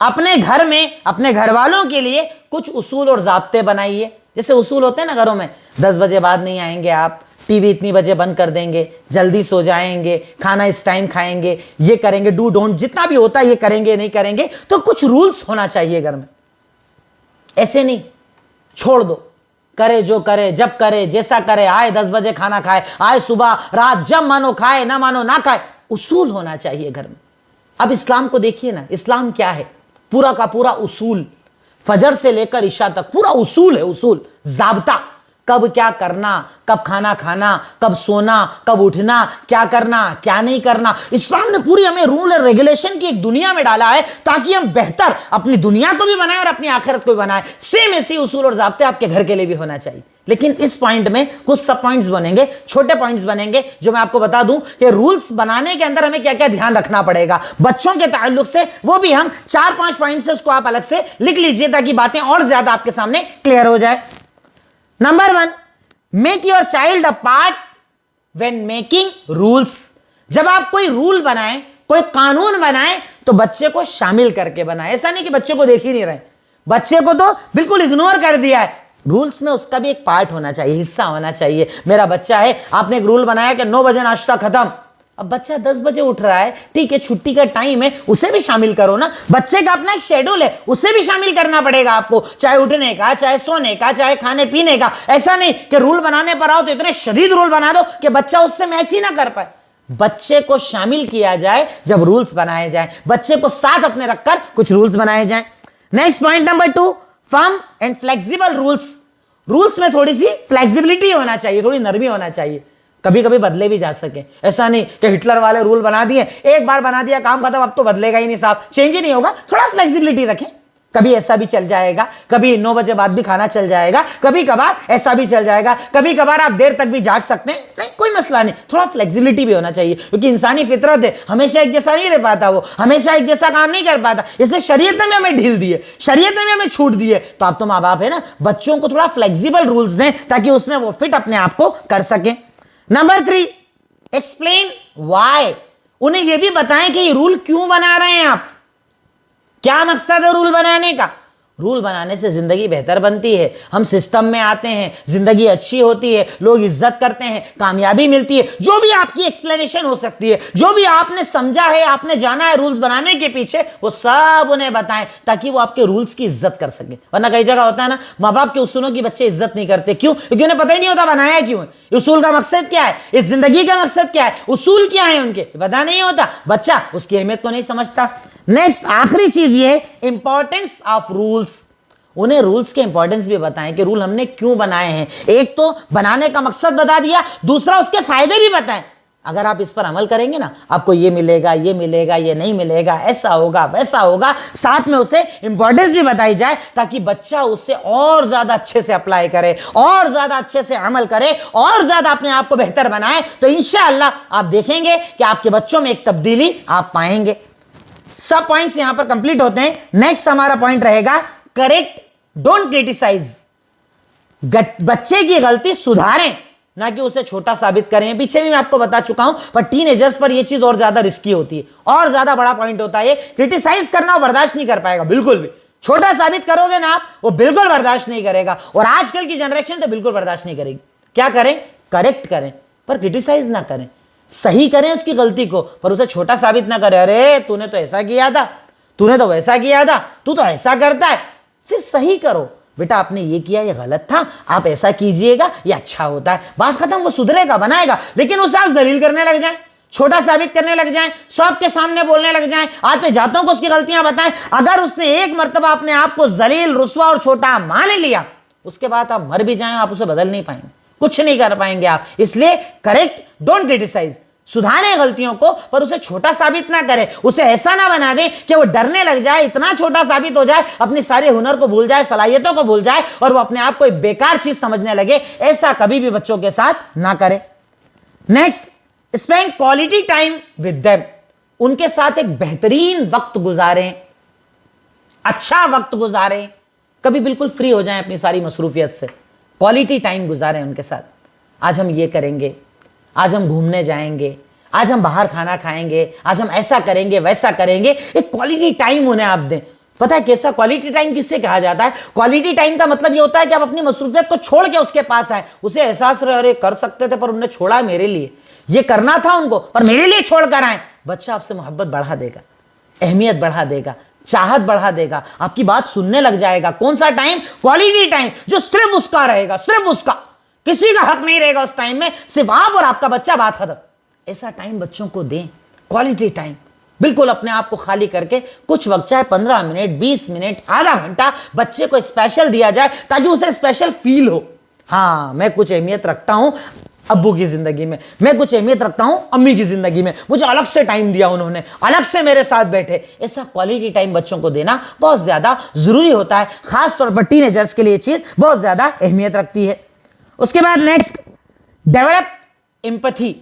अपने घर में अपने घर वालों के लिए कुछ उसूल और ज़ाब्ते बनाइए। जैसे उसूल होते हैं ना घरों में, 10 बजे बाद नहीं आएंगे आप, टीवी इतनी बजे बंद कर देंगे, जल्दी सो जाएंगे, खाना इस टाइम खाएंगे, ये करेंगे, डू डोंट जितना भी होता है ये करेंगे नहीं करेंगे। तो कुछ रूल्स होना चाहिए घर में। ऐसे नहीं छोड़ दो, करे जो करे, जब करे, जैसा करे, आए 10 बजे खाना खाए, आए सुबह रात, जब मानो खाए, ना मानो ना खाए। उसूल होना चाहिए घर में। अब इस्लाम को देखिए ना, इस्लाम क्या है, पूरा का पूरा उसूल, फजर से लेकर इशा तक पूरा उसूल है, उसूल, ज़ाब्ता। कब क्या करना, कब खाना खाना, कब सोना, कब उठना, क्या करना क्या नहीं करना। इस्लाम ने पूरी हमें रूल और रेगुलेशन की एक दुनिया में डाला है ताकि हम बेहतर अपनी दुनिया को भी बनाएं और अपनी आखिरत को भी बनाएं। सेम ऐसे उसूल और ज़ाब्ते आपके घर के लिए भी होना चाहिए। लेकिन इस पॉइंट में कुछ सब पॉइंट्स बनेंगे, छोटे पॉइंट्स बनेंगे, जो मैं आपको बता दूं कि रूल्स बनाने के अंदर हमें क्या क्या ध्यान रखना पड़ेगा बच्चों के ताल्लुक से। वो भी हम 4-5 पॉइंट से, उसको आप अलग से लिख लीजिए ताकि बातें और ज्यादा आपके सामने क्लियर हो जाए। Number 1, make your child a part when making rules. जब आप कोई रूल बनाएं, कोई कानून बनाएं, तो बच्चे को शामिल करके बनाएं। ऐसा नहीं कि बच्चे को देख ही नहीं रहे, बच्चे को तो बिल्कुल इग्नोर कर दिया है। रूल्स में उसका भी एक पार्ट होना चाहिए, हिस्सा होना चाहिए। मेरा बच्चा है, आपने एक रूल बनाया कि 9 बजे नाश्ता खत्म। अब बच्चा 10 बजे उठ रहा है, ठीक है, छुट्टी का टाइम है, उसे भी शामिल करो ना। बच्चे का अपना एक शेड्यूल है, उसे भी शामिल करना पड़ेगा आपको, चाहे उठने का, चाहे सोने का, चाहे खाने पीने का। ऐसा नहीं कि रूल बनाने पर आओ तो इतने शदीद रूल बना दो कि बच्चा उससे मैच ही ना कर पाए। बच्चे को शामिल किया जाए जब रूल्स बनाए जाए, बच्चे को साथ अपने रखकर कुछ रूल्स बनाए जाए। Next point number 2, firm and flexible rules. Rules में थोड़ी सी फ्लेक्सिबिलिटी होना चाहिए, थोड़ी नरमी होना चाहिए, कभी कभी बदले भी जा सके। ऐसा नहीं कि हिटलर वाले रूल बना दिए, एक बार बना दिया काम खत्म, अब तो बदलेगा ही नहीं साहब, चेंज ही नहीं होगा। थोड़ा फ्लेक्सिबिलिटी रखें, कभी ऐसा भी चल जाएगा, कभी 9 बजे बाद भी खाना चल जाएगा, कभी कभार ऐसा भी चल जाएगा, कभी कभार आप देर तक भी जाग सकते हैं, नहीं कोई मसला नहीं। थोड़ा फ्लेक्सिबिलिटी भी होना चाहिए, क्योंकि इंसानी फितरत है, हमेशा एक जैसा नहीं रह पाता, वो हमेशा एक जैसा काम नहीं कर पाता। इसलिए शरीयत ने भी हमें ढील दी है, शरीयत ने भी हमें छूट दी है। तो आप तो माँ बाप है ना, बच्चों को थोड़ा फ्लेक्सिबल रूल्स दें ताकि उसमें वो फिट अपने आप को कर सके। Number 3, explain why. उन्हें यह भी बताएं कि ये रूल क्यों बना रहे हैं आप, क्या मकसद है रूल बनाने का। रूल बनाने से जिंदगी बेहतर बनती है, हम सिस्टम में आते हैं, जिंदगी अच्छी होती है, लोग इज्जत करते हैं, कामयाबी मिलती है। जो भी आपकी एक्सप्लेनेशन हो सकती है, जो भी आपने समझा है, आपने जाना है रूल्स बनाने के पीछे, वो सब उन्हें बताएं ताकि वो आपके रूल्स की इज्जत कर सके। वरना कई जगह होता है ना, माँ बाप के उसूलों की बच्चे इज्जत नहीं करते। क्यों? क्योंकि उन्हें पता ही नहीं होता बनाया क्यों है, उसूल का मकसद क्या है, इस जिंदगी का मकसद क्या है, उसूल क्या है, उनके पता नहीं होता। बच्चा उसकी अहमियत को नहीं समझता। नेक्स्ट आखिरी चीज ये, इंपॉर्टेंस ऑफ रूल्स। उन्हें रूल्स के इंपॉर्टेंस भी बताएं कि रूल हमने क्यों बनाए हैं। एक तो बनाने का मकसद बता दिया, दूसरा उसके फायदे भी बताएं। अगर आप इस पर अमल करेंगे ना, आपको ये मिलेगा, ये मिलेगा, ये नहीं मिलेगा, ऐसा होगा, वैसा होगा। साथ में उसे इंपॉर्टेंस भी बताई जाए ताकि बच्चा उससे और ज्यादा अच्छे से अप्लाई करे, और ज्यादा अच्छे से अमल करे, और ज्यादा अपने आप को बेहतर बनाए। तो इंशाअल्लाह आप देखेंगे कि आपके बच्चों में एक तब्दीली आप पाएंगे। सब पॉइंट्स यहां पर कंप्लीट होते हैं। नेक्स्ट हमारा पॉइंट रहेगा करेक्ट, डोंट क्रिटिसाइज। बच्चे की गलती सुधारें, ना कि उसे छोटा साबित करें। पीछे भी मैं आपको बता चुका हूं, पर टीनेजर्स पर यह चीज और ज्यादा रिस्की होती है, और ज्यादा बड़ा पॉइंट होता है। क्रिटिसाइज करना वो बर्दाश्त नहीं कर पाएगा बिल्कुल भी। छोटा साबित करोगे ना आप, वो बिल्कुल बर्दाश्त नहीं करेगा। और आजकल की जनरेशन तो बिल्कुल बर्दाश्त नहीं करेगी। क्या करें? करेक्ट करें, पर क्रिटिसाइज ना करें। सही करें उसकी गलती को, पर उसे छोटा साबित ना करें। अरे तूने तो ऐसा किया था, तूने तो वैसा किया था, तू तो ऐसा करता है। सिर्फ सही करो, बेटा आपने ये किया, ये गलत था, आप ऐसा कीजिएगा, ये अच्छा होता है। बात खत्म, वो सुधरेगा, बनाएगा। लेकिन उसे आप जलील करने लग जाएं, छोटा साबित करने लग जाएं, सबके सामने बोलने लग जाएं, आते जातों को उसकी गलतियां बताएं। अगर उसने एक मर्तबा अपने आप को जलील, रुस्वा और छोटा मान लिया, उसके बाद आप मर भी जाएं, आप उसे बदल नहीं पाएंगे, कुछ नहीं कर पाएंगे आप। इसलिए करेक्ट, डोंट क्रिटिसाइज, सुधारें गलतियों को, पर उसे छोटा साबित ना करें। उसे ऐसा ना बना दें कि वो डरने लग जाए, इतना छोटा साबित हो जाए, अपनी सारे हुनर को भूल जाए, सलाहियतों को भूल जाए, और वो अपने आप को एक बेकार चीज समझने लगे। ऐसा कभी भी बच्चों के साथ ना करें। Next, spend quality time with them. उनके साथ एक बेहतरीन वक्त गुजारें, अच्छा वक्त गुजारें। कभी बिल्कुल फ्री हो जाएं अपनी सारी मसरूफियत से, क्वालिटी टाइम गुजारें उनके साथ। आज हम ये करेंगे, आज हम घूमने जाएंगे, आज हम बाहर खाना खाएंगे, आज हम ऐसा करेंगे, वैसा करेंगे। एक क्वालिटी टाइम उन्हें आप दें। पता है कैसा क्वालिटी टाइम किससे कहा जाता है? क्वालिटी टाइम का मतलब ये होता है कि आप अपनी मसरूफियत को छोड़ के उसके पास आए, उसे एहसास रहे, अरे कर सकते थे पर उन्होंने छोड़ा मेरे लिए, ये करना था उनको पर मेरे लिए छोड़कर आए। बच्चा आपसे मोहब्बत बढ़ा देगा, अहमियत बढ़ा देगा, चाहत बढ़ा देगा, आपकी बात सुनने लग जाएगा। कौन सा टाइम? क्वालिटी टाइम, जो सिर्फ उसका रहेगा, सिर्फ उसका, किसी का हक नहीं रहेगा उस टाइम में, सिर्फ आप और आपका बच्चा, बात खत्म। ऐसा टाइम बच्चों को दें, क्वालिटी टाइम। बिल्कुल अपने आप को खाली करके कुछ वक्त, चाहे 15 मिनट, 20 मिनट, आधा घंटा, बच्चे को स्पेशल दिया जाए ताकि उसे स्पेशल फील हो। हाँ, मैं कुछ अहमियत रखता हूं अब्बू की जिंदगी में, मैं कुछ अहमियत रखता हूं अम्मी की जिंदगी में, मुझे अलग से टाइम दिया उन्होंने, अलग से मेरे साथ बैठे। ऐसा क्वालिटी टाइम बच्चों को देना बहुत ज्यादा जरूरी होता है। खासतौर पर टीनेजर्स के लिए ये चीज बहुत ज्यादा अहमियत रखती है। उसके बाद नेक्स्ट, डेवलप एम्पैथी।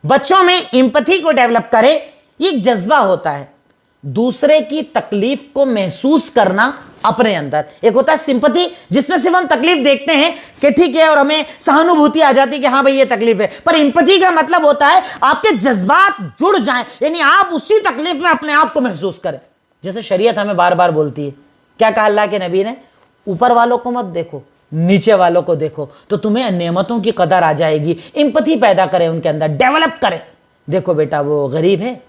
बच्चों में एम्पैथी को डेवलप करें। ये एक जज्बा होता है, दूसरे की तकलीफ को महसूस करना अपने अंदर। एक होता है सिंपैथी, जिसमें सिर्फ हम तकलीफ देखते हैं कि ठीक है, और हमें सहानुभूति आ जाती है कि हाँ भाई ये तकलीफ है। पर एम्पैथी का मतलब होता है आपके जज्बात जुड़ जाएं, यानी आप उसी तकलीफ में अपने आप को महसूस करें। जैसे शरीयत हमें बार बार बोलती है, क्या कहा अल्लाह के नबी ने? ऊपर वालों को मत देखो, नीचे वालों को देखो, तो तुम्हें नेमतों की कदर आ जाएगी। एम्पैथी पैदा करें उनके अंदर, डेवलप करें। देखो बेटा, वो गरीब है,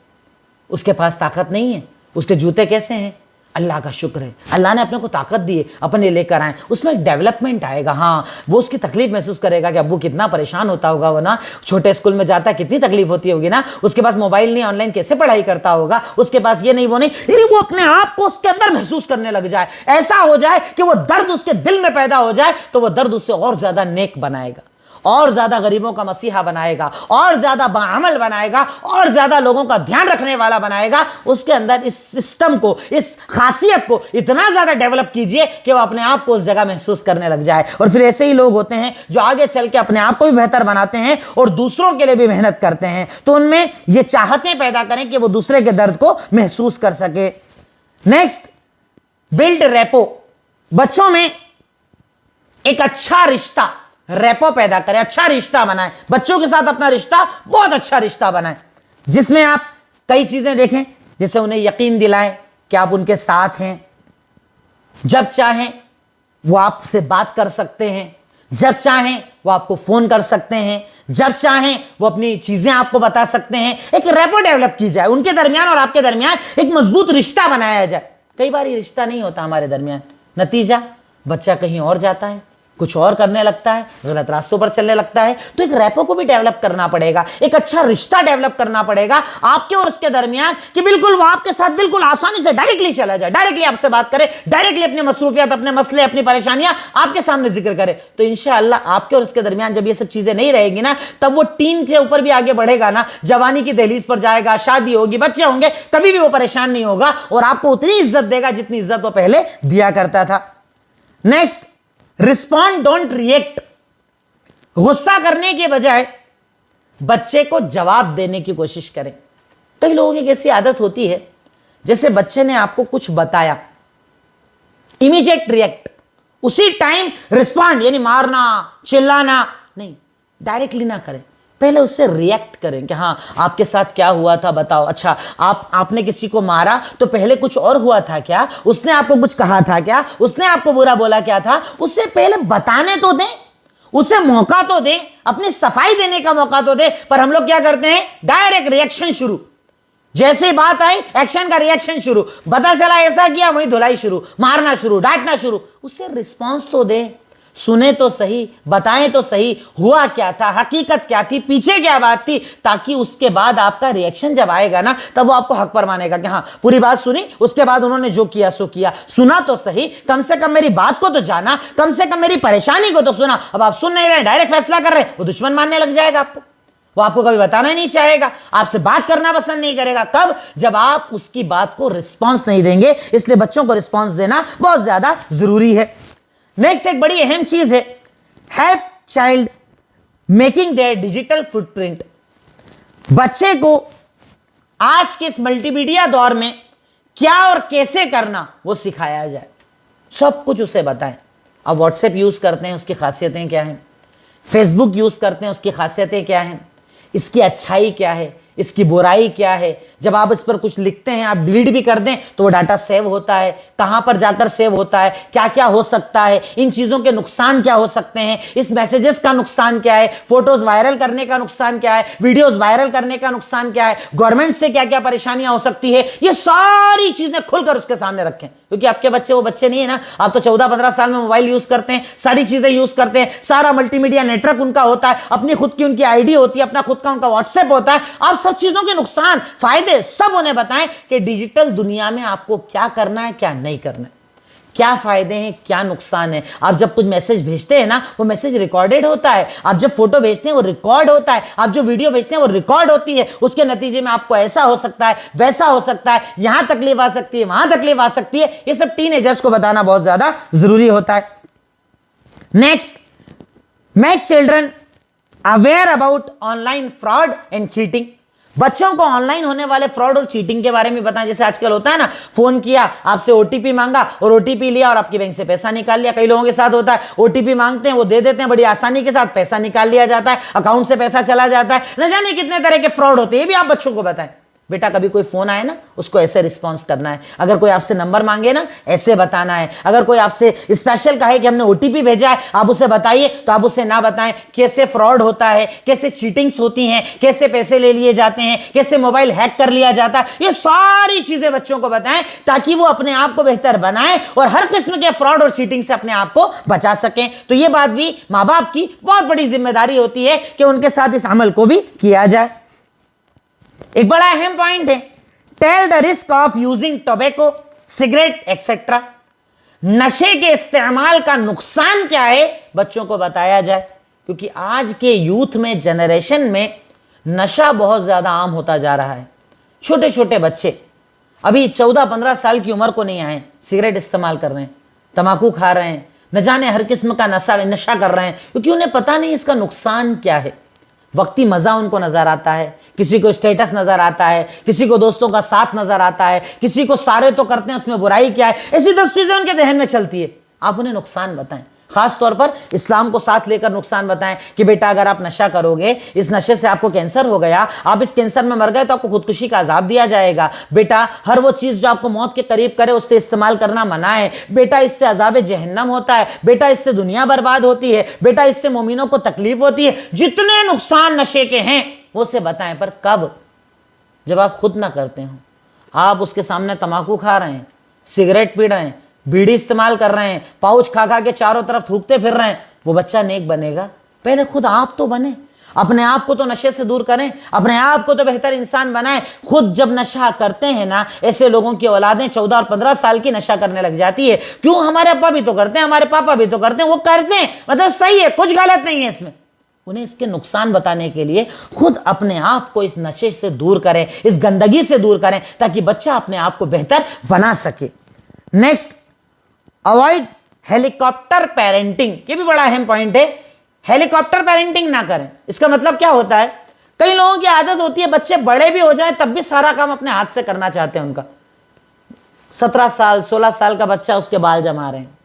उसके पास ताकत नहीं है, उसके जूते कैसे हैं, अल्लाह का शुक्र है, अल्लाह ने अपने को ताकत दी है, अपने लेकर आए, उसमें डेवलपमेंट आएगा। हाँ, वो उसकी तकलीफ महसूस करेगा कि अब्बू कितना परेशान होता होगा, वो ना छोटे स्कूल में जाता है, कितनी तकलीफ होती होगी ना, उसके पास मोबाइल नहीं, ऑनलाइन कैसे पढ़ाई करता होगा, उसके पास ये नहीं, वो नहीं, यानी वो अपने आप को उसके अंदर महसूस करने लग जाए। ऐसा हो जाए कि वो दर्द उसके दिल में पैदा हो जाए, तो वो दर्द उससे और ज्यादा नेक बनाएगा, और ज्यादा गरीबों का मसीहा बनाएगा, और ज्यादा बाअमल बनाएगा, और ज्यादा लोगों का ध्यान रखने वाला बनाएगा। उसके अंदर इस सिस्टम को, इस खासियत को इतना ज्यादा डेवलप कीजिए कि वो अपने आप को उस जगह महसूस करने लग जाए। और फिर ऐसे ही लोग होते हैं जो आगे चल के अपने आप को भी बेहतर बनाते हैं और दूसरों के लिए भी मेहनत करते हैं। तो उनमें ये चाहतें पैदा करें कि वो दूसरे के दर्द को महसूस कर सके। Next, build repo. बच्चों में एक अच्छा रिश्ता, रेपो पैदा करें, अच्छा रिश्ता बनाएं बच्चों के साथ। अपना रिश्ता बहुत अच्छा रिश्ता बनाएं, जिसमें आप कई चीजें देखें, जिससे उन्हें यकीन दिलाएं कि आप उनके साथ हैं। जब चाहें वो आपसे बात कर सकते हैं, जब चाहें वो आपको फोन कर सकते हैं, जब चाहें वो अपनी चीजें आपको बता सकते हैं। एक रेपो डेवलप की जाए उनके दरमियान और आपके दरमियान, एक मजबूत रिश्ता बनाया जाए। कई बार ये रिश्ता नहीं होता हमारे दरमियान, नतीजा बच्चा कहीं और जाता है, कुछ और करने लगता है, गलत रास्तों पर चलने लगता है। तो एक रेपो को भी डेवलप करना पड़ेगा, एक अच्छा रिश्ता डेवलप करना पड़ेगा आपके और उसके दरमियान, कि बिल्कुल वो आपके साथ बिल्कुल आसानी से डायरेक्टली चला जाए, डायरेक्टली आपसे बात करे, डायरेक्टली अपने मसरूफियत, अपने मसले, अपनी परेशानियां आपके सामने जिक्र करे। तो इंशाअल्लाह आपके और उसके दरमियान जब ये सब चीजें नहीं रहेगी ना, तब वो टीन के ऊपर भी आगे बढ़ेगा ना, जवानी की दहलीज पर जाएगा, शादी होगी, बच्चे होंगे, कभी भी वो परेशान नहीं होगा और आपको उतनी इज्जत देगा जितनी इज्जत वो पहले दिया करता था। Next, respond don't react. गुस्सा करने के बजाय बच्चे को जवाब देने की कोशिश करें। कई लोगों की ऐसी आदत होती है, जैसे बच्चे ने आपको कुछ बताया, इमीडिएट रिएक्ट, उसी टाइम रिस्पॉन्ड, यानी मारना, चिल्लाना नहीं। डायरेक्टली ना करें, पहले उससे रिएक्ट करें कि हाँ आपके साथ क्या हुआ था बताओ। अच्छा आपने किसी को मारा तो पहले कुछ और हुआ था क्या, उसने आपको कुछ कहा था क्या, उसने आपको बुरा बोला क्या था, उससे पहले बताने तो दें, उसे मौका तो दें, अपनी सफाई देने का मौका तो दें। पर हम लोग क्या करते हैं, डायरेक्ट रिएक्शन शुरू, जैसे ही बात आई एक्शन का रिएक्शन शुरू, पता चला ऐसा किया वहीं धुलाई शुरू, मारना शुरू, डांटना शुरू। उससे रिस्पांस तो दे, सुने तो सही, बताएं तो सही हुआ क्या था, हकीकत क्या थी, पीछे क्या बात थी, ताकि उसके बाद आपका रिएक्शन जब आएगा ना तब वो आपको हक पर मानेगा कि हाँ पूरी बात सुनी, उसके बाद उन्होंने जो किया सो किया, सुना तो सही, कम से कम मेरी बात को तो जाना, कम से कम मेरी परेशानी को तो सुना। अब आप सुन नहीं रहे, डायरेक्ट फैसला कर रहे, वो दुश्मन मानने लग जाएगा आपको, वो आपको कभी बताना ही नहीं चाहेगा, आपसे बात करना पसंद नहीं करेगा। कब, जब आप उसकी बात को रिस्पांस नहीं देंगे। इसलिए बच्चों को रिस्पांस देना बहुत ज्यादा जरूरी है। नेक्स्ट एक बड़ी अहम चीज है, help child making their digital footprint. बच्चे को आज के इस मल्टीमीडिया दौर में क्या और कैसे करना वो सिखाया जाए, सब कुछ उसे बताएं। अब व्हाट्सएप यूज करते हैं, उसकी खासियतें क्या हैं, फेसबुक यूज करते हैं, उसकी खासियतें क्या हैं, इसकी अच्छाई क्या है, इसकी बुराई क्या है। जब आप इस पर कुछ लिखते हैं, आप डिलीट भी कर दें तो वो डाटा सेव होता है, कहां पर जाकर सेव होता है, क्या क्या हो सकता है, इन चीजों के नुकसान क्या हो सकते हैं, इस मैसेजेस का नुकसान क्या है, फोटोज वायरल करने का नुकसान क्या है, वीडियोस वायरल करने का नुकसान क्या है, गवर्नमेंट से क्या क्या परेशानियां हो सकती है, ये सारी चीजें खुलकर उसके सामने रखें। क्योंकि आपके बच्चे वो बच्चे नहीं है ना, आप तो 14-15 साल में मोबाइल यूज करते हैं, सारी चीजें यूज करते हैं, सारा मल्टीमीडिया नेटवर्क उनका होता है, अपनी खुद की उनकी आईडी होती है, अपना खुद का उनका व्हाट्सएप होता है। आप सब चीजों के नुकसान फायदे सब उन्हें बताएं कि डिजिटल दुनिया में आपको क्या करना है, क्या नहीं करना है, क्या फायदे हैं, क्या नुकसान है। आप जब कुछ मैसेज भेजते हैं ना, वो मैसेज रिकॉर्डेड होता है, आप जब फोटो भेजते हैं वो रिकॉर्ड होता है, आप जो वीडियो भेजते हैं वो रिकॉर्ड होती है। उसके नतीजे में आपको ऐसा हो सकता है, वैसा हो सकता है, यहां तकलीफ आ सकती है, वहां तकलीफ आ सकती है। ये सब टीनेजर्स को बताना बहुत ज्यादा जरूरी होता है। Next, make children aware about online fraud and cheating. बच्चों को ऑनलाइन होने वाले फ्रॉड और चीटिंग के बारे में बताएं। जैसे आजकल होता है ना, फोन किया, आपसे ओटीपी मांगा और ओटीपी लिया और आपके बैंक से पैसा निकाल लिया। कई लोगों के साथ होता है, ओटीपी मांगते हैं, वो दे देते हैं, बड़ी आसानी के साथ पैसा निकाल लिया जाता है, अकाउंट से पैसा चला जाता है। न जाने कितने तरह के फ्रॉड होते हैं, ये भी आप बच्चों को बताएं। बेटा कभी कोई फोन आए ना, उसको ऐसे रिस्पॉन्स करना है, अगर कोई आपसे नंबर मांगे ना ऐसे बताना है, अगर कोई आपसे स्पेशल कहे कि हमने ओटीपी भेजा है आप उसे बताइए तो आप उसे ना बताएं। कैसे फ्रॉड होता है, कैसे चीटिंग्स होती हैं, कैसे पैसे ले लिए जाते हैं, कैसे मोबाइल हैक कर लिया जाता है, ये सारी चीजें बच्चों को बताएं ताकि वो अपने आप को बेहतर बनाएं और हर किस्म के फ्रॉड और चीटिंग से अपने आप को बचा सकें। तो ये बात भी माँ बाप की बहुत बड़ी जिम्मेदारी होती है कि उनके साथ इस अमल को भी किया जाए। एक बड़ा अहम पॉइंट है, tell the risk of using tobacco, cigarette etcetera. नशे के इस्तेमाल का नुकसान क्या है बच्चों को बताया जाए, क्योंकि आज के यूथ में, जनरेशन में नशा बहुत ज्यादा आम होता जा रहा है। छोटे छोटे बच्चे अभी 14-15 साल की उम्र को नहीं आए, सिगरेट इस्तेमाल कर रहे हैं, तंबाकू खा रहे हैं, न जाने हर किस्म का नशा कर रहे हैं, क्योंकि उन्हें पता नहीं इसका नुकसान क्या है। वक्ती मजा उनको नजर आता है, किसी को स्टेटस नजर आता है, किसी को दोस्तों का साथ नजर आता है, किसी को सारे तो करते हैं उसमें बुराई क्या है, ऐसी 10 चीजें उनके जहन में चलती है। आप उन्हें नुकसान बताएं, खास तौर पर इस्लाम को साथ लेकर नुकसान बताएं कि बेटा अगर आप नशा करोगे, इस नशे से आपको कैंसर हो गया, आप इस कैंसर में मर गए तो आपको खुदकुशी का अजाब दिया जाएगा। बेटा हर वो चीज जो आपको मौत के करीब करे उससे इस्तेमाल करना मना है। बेटा इससे अजाब जहन्नम होता है। बेटा इससे दुनिया बर्बाद होती है। बेटा इससे मोमिनों को तकलीफ होती है। जितने नुकसान नशे के हैं वो से बताएं, पर कब? जब आप खुद ना करते हो। आप उसके सामने तंबाकू खा रहे हैं, सिगरेट पी रहे हैं, बीड़ी इस्तेमाल कर रहे हैं, पाउच खा खा के चारों तरफ थूकते फिर रहे हैं, वो बच्चा नेक बनेगा? पहले खुद आप तो बने, अपने आप को तो नशे से दूर करें, अपने आप को तो बेहतर इंसान बनाएं। खुद जब नशा करते हैं ना, ऐसे लोगों की औलादें 14 और 15 साल की नशा करने लग जाती है। क्यों? हमारे अब्बा भी तो करते हैं, हमारे पापा भी तो करते हैं, वो करते हैं, मतलब सही है, कुछ गलत नहीं है इसमें। उन्हें इसके नुकसान बताने के लिए खुद अपने आप को इस नशे से दूर करें, इस गंदगी से दूर करें, ताकि बच्चा अपने आप को बेहतर बना सके। Next, avoid helicopter parenting. ये भी बड़ा अहम पॉइंट है, हेलीकॉप्टर पेरेंटिंग ना करें। इसका मतलब क्या होता है, कई लोगों की आदत होती है बच्चे बड़े भी हो जाएं तब भी सारा काम अपने हाथ से करना चाहते हैं। उनका 17 साल 16 साल का बच्चा उसके बाल जमा रहे हैं,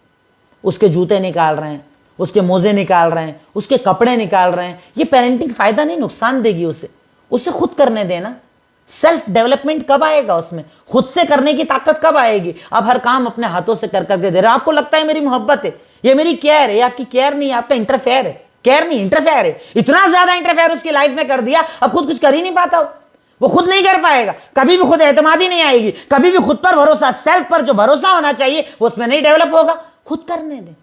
उसके जूते निकाल रहे हैं, उसके मोजे निकाल रहे हैं, उसके कपड़े निकाल रहे हैं, ये पेरेंटिंग फायदा नहीं, नुकसान देगी उसे खुद करने देना। सेल्फ डेवलपमेंट कब आएगा उसमें, खुद से करने की ताकत कब आएगी। अब हर काम अपने हाथों से कर करके दे रहे, आपको लगता है मेरी मोहब्बत है, ये मेरी केयर है, ये आपकी केयर नहीं है, आपका इंटरफेयर है। केयर नहीं, इंटरफेयर है। इतना ज्यादा इंटरफेयर उसकी लाइफ में कर दिया, अब खुद कुछ कर ही नहीं पाता, वो खुद नहीं कर पाएगा, कभी भी खुद एतमादी नहीं आएगी, कभी भी खुद पर भरोसा, सेल्फ पर जो भरोसा होना चाहिए वो उसमें नहीं डेवलप होगा। खुद करने दें,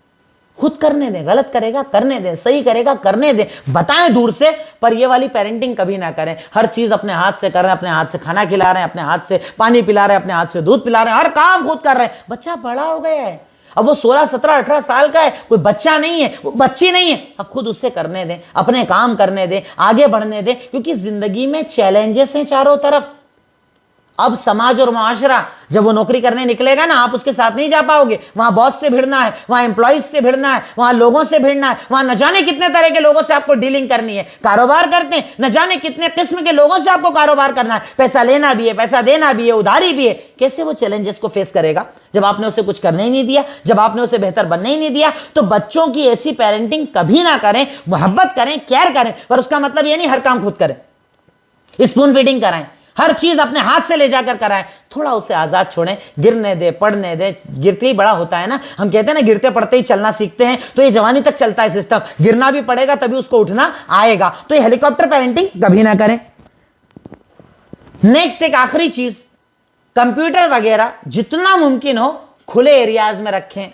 खुद करने दें, गलत करेगा करने दें, सही करेगा करने दें, बताएं दूर से, पर ये वाली पेरेंटिंग कभी ना करें। हर चीज अपने हाथ से कर रहे हैं, अपने हाथ से खाना खिला रहे हैं, अपने हाथ से पानी पिला रहे हैं, अपने हाथ से दूध पिला रहे हैं, हर काम खुद कर रहे हैं। बच्चा बड़ा हो गया है, अब वो 16, 17, 18 साल का है, कोई बच्चा नहीं है, वो बच्ची नहीं है। अब खुद उससे करने दें, अपने काम करने दें, आगे बढ़ने दें, क्योंकि जिंदगी में चैलेंजेस हैं चारों तरफ। अब समाज और मुआशरा, जब वो नौकरी करने निकलेगा ना, आप उसके साथ नहीं जा पाओगे। वहां बॉस से भिड़ना है, वहां एम्प्लॉइज से भिड़ना है, वहां लोगों से भिड़ना है, वहां न जाने कितने तरह के लोगों से आपको डीलिंग करनी है। कारोबार करते हैं, न जाने कितने किस्म के लोगों से आपको कारोबार करना है, पैसा लेना भी है, पैसा देना भी है, उधारी भी है। कैसे वो चैलेंजेस को फेस करेगा जब आपने उसे कुछ करने ही नहीं दिया, जब आपने उसे बेहतर बनने ही नहीं दिया। तो बच्चों की ऐसी पेरेंटिंग कभी ना करें, मोहब्बत करें, केयर करें, पर उसका मतलब ये नहीं हर काम खुद करें, स्पून फीडिंग कराएं, हर चीज अपने हाथ से ले जाकर कराएं। थोड़ा उसे आजाद छोड़ें, गिरने दे, पढ़ने दे, गिरते ही बड़ा होता है ना। हम कहते हैं ना, गिरते पड़ते ही चलना सीखते हैं, तो ये जवानी तक चलता है सिस्टम। गिरना भी पड़ेगा तभी उसको उठना आएगा। तो ये हेलीकॉप्टर पेरेंटिंग कभी ना करें। नेक्स्ट, एक आखिरी चीज, कंप्यूटर वगैरह जितना मुमकिन हो खुले एरियाज में रखें।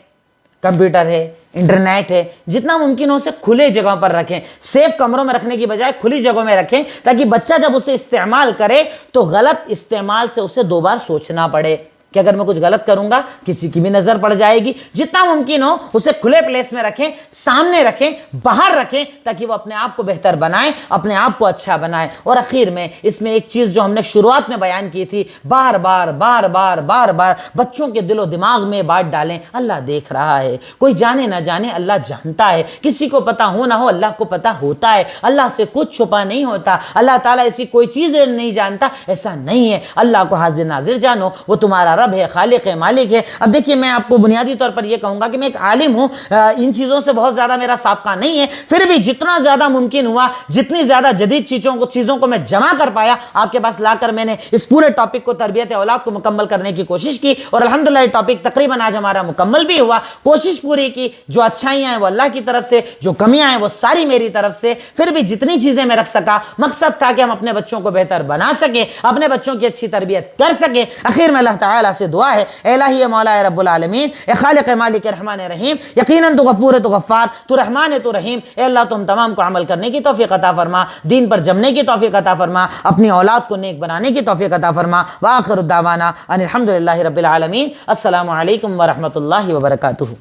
कंप्यूटर है, इंटरनेट है, जितना मुमकिन हो उसे खुले जगहों पर रखें। सेफ कमरों में रखने की बजाय खुली जगहों में रखें, ताकि बच्चा जब उसे इस्तेमाल करे तो गलत इस्तेमाल से उसे 2 बार सोचना पड़े कि अगर मैं कुछ गलत करूंगा किसी की भी नजर पड़ जाएगी। जितना मुमकिन हो उसे खुले प्लेस में रखें, सामने रखें, बाहर रखें, ताकि वो अपने आप को बेहतर बनाए, अपने आप को अच्छा बनाए। और आखिर में इसमें एक चीज जो हमने शुरुआत में बयान की थी, बार बार बार बार बार बार बच्चों के दिलो दिमाग में बात डालें, अल्लाह देख रहा है। कोई जाने ना जाने, अल्लाह जानता है। किसी को पता हो ना हो, अल्लाह को पता होता है। अल्लाह से कुछ छुपा नहीं होता। अल्लाह ताला ऐसी कोई चीज नहीं जानता, ऐसा नहीं है। अल्लाह को हाजिर नाजिर जानो, वो तुम्हारा रब है, खालिक है, मालिक है। अब देखिए, मैं आपको बुनियादी तौर पर यह कहूंगा कि मैं एक आलिम हूं, इन चीजों से बहुत ज्यादा मेरा साबका नहीं है, फिर भी जितना ज्यादा मुमकिन हुआ, जितनी ज्यादा जदीद चीजों को मैं जमा कर पाया, आपके पास लाकर मैंने इस पूरे टॉपिक को, तरबियत औलाद को मुकम्मल करने की कोशिश की। और अल्हम्दुलिल्लाह टॉपिक तकरीबन आज हमारा मुकम्मल भी हुआ। कोशिश पूरी की, जो अच्छाइयां हैं वो अल्लाह की तरफ से, जो कमियां हैं वो सारी मेरी तरफ से। फिर भी जितनी चीजें मैं रख सका, मकसद था कि हम अपने बच्चों को बेहतर बना सके, अपने बच्चों की अच्छी तरबियत कर सके। आखिर में अल्लाह ताला से दुआ है, इलाही मौला रब्बुल आलमीन, ए खालिक मालिक रहमान रहीम, यकीनन तू गफूर है, तू गफ्फार, तू रहमान है, तू रहीम। ए अल्लाह, तुम तमाम को अमल करने की तौफीक अता फरमा, दीन पर जमने की तौफीक अता फरमा, अपनी औलाद को नेक बनाने की तौफीक अता फरमा। व आखिरु दावाना अनिल हम्दुलिल्लाहि रब्बिल आलमीन। अस्सलामु अलैकुम व रहमतुल्लाहि व बरकातुहू।